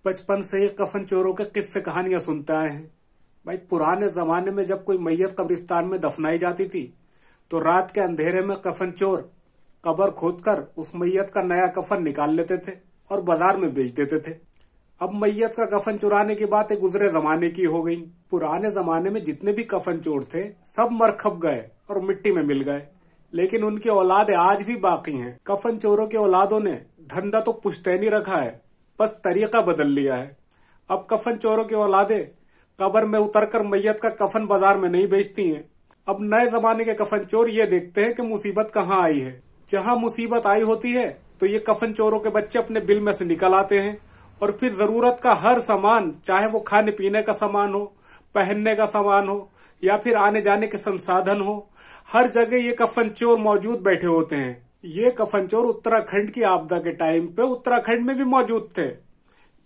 बचपन से ही कफन चोरों के किस्से कहानियां सुनते आए हैं। भाई पुराने जमाने में जब कोई मैयत कब्रिस्तान में दफनाई जाती थी तो रात के अंधेरे में कफन चोर कब्र खोदकर उस मैयत का नया कफन निकाल लेते थे और बाजार में बेच देते थे। अब मैयत का कफन चुराने की बात एक गुजरे जमाने की हो गई। पुराने जमाने में जितने भी कफन चोर थे सब मर खप गए और मिट्टी में मिल गए, लेकिन उनकी औलादें आज भी बाकी हैं। कफन चोरों की औलादों ने धंधा तो पुश्तैनी रखा है, बस तरीका बदल लिया है। अब कफन चोरों की औलादें कब्र में उतरकर मैयत का कफन बाजार में नहीं बेचती हैं। अब नए जमाने के कफन चोर ये देखते हैं कि मुसीबत कहाँ आई है। जहाँ मुसीबत आई होती है तो ये कफन चोरों के बच्चे अपने बिल में से निकल आते हैं और फिर जरूरत का हर सामान, चाहे वो खाने पीने का सामान हो, पहनने का सामान हो या फिर आने जाने के संसाधन हो, हर जगह ये कफन चोर मौजूद बैठे होते हैं। ये कफन चोर उत्तराखंड की आपदा के टाइम पे उत्तराखंड में भी मौजूद थे,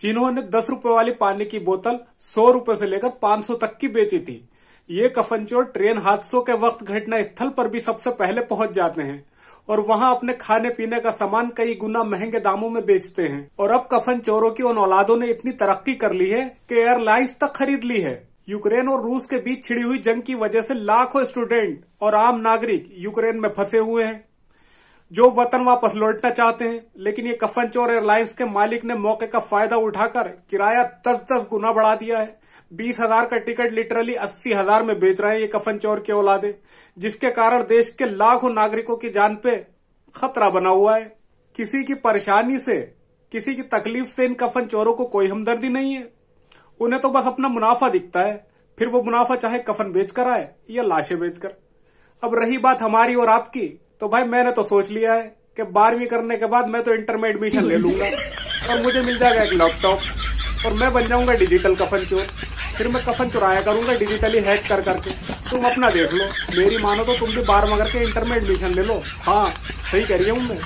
जिन्होंने 10 रुपए वाली पानी की बोतल 100 रुपए से लेकर 500 तक की बेची थी। ये कफन चोर ट्रेन हादसों के वक्त घटना स्थल पर भी सबसे पहले पहुंच जाते हैं और वहां अपने खाने पीने का सामान कई गुना महंगे दामों में बेचते हैं। और अब कफन चोरों की उन औलादों ने इतनी तरक्की कर ली है कि एयरलाइंस तक खरीद ली है। यूक्रेन और रूस के बीच छिड़ी हुई जंग की वजह से लाखों स्टूडेंट और आम नागरिक यूक्रेन में फंसे हुए हैं, जो वतन वापस लौटना चाहते हैं। लेकिन ये कफन चोर एयरलाइंस के मालिक ने मौके का फायदा उठाकर किराया 10-10 गुना बढ़ा दिया है। 20,000 का टिकट लिटरली 80,000 में बेच रहे हैं ये कफन चोर के औलादे, जिसके कारण देश के लाखों नागरिकों की जान पे खतरा बना हुआ है। किसी की परेशानी से, किसी की तकलीफ से इन कफन चोरों को कोई हमदर्दी नहीं है। उन्हें तो बस अपना मुनाफा दिखता है, फिर वो मुनाफा चाहे कफन बेचकर आए या लाशें बेचकर। अब रही बात हमारी और आपकी, तो भाई मैंने तो सोच लिया है कि 12वीं करने के बाद मैं तो इंटर में एडमिशन ले लूंगा और मुझे मिल जाएगा एक लैपटॉप और मैं बन जाऊंगा डिजिटल कफन चोर। फिर मैं कफन चुराया करूंगा डिजिटली हैक कर करके। तुम अपना देख लो, मेरी मानो तो तुम भी 12 करके इंटर में एडमिशन ले लो। हाँ, सही कह रही हूँ मैं।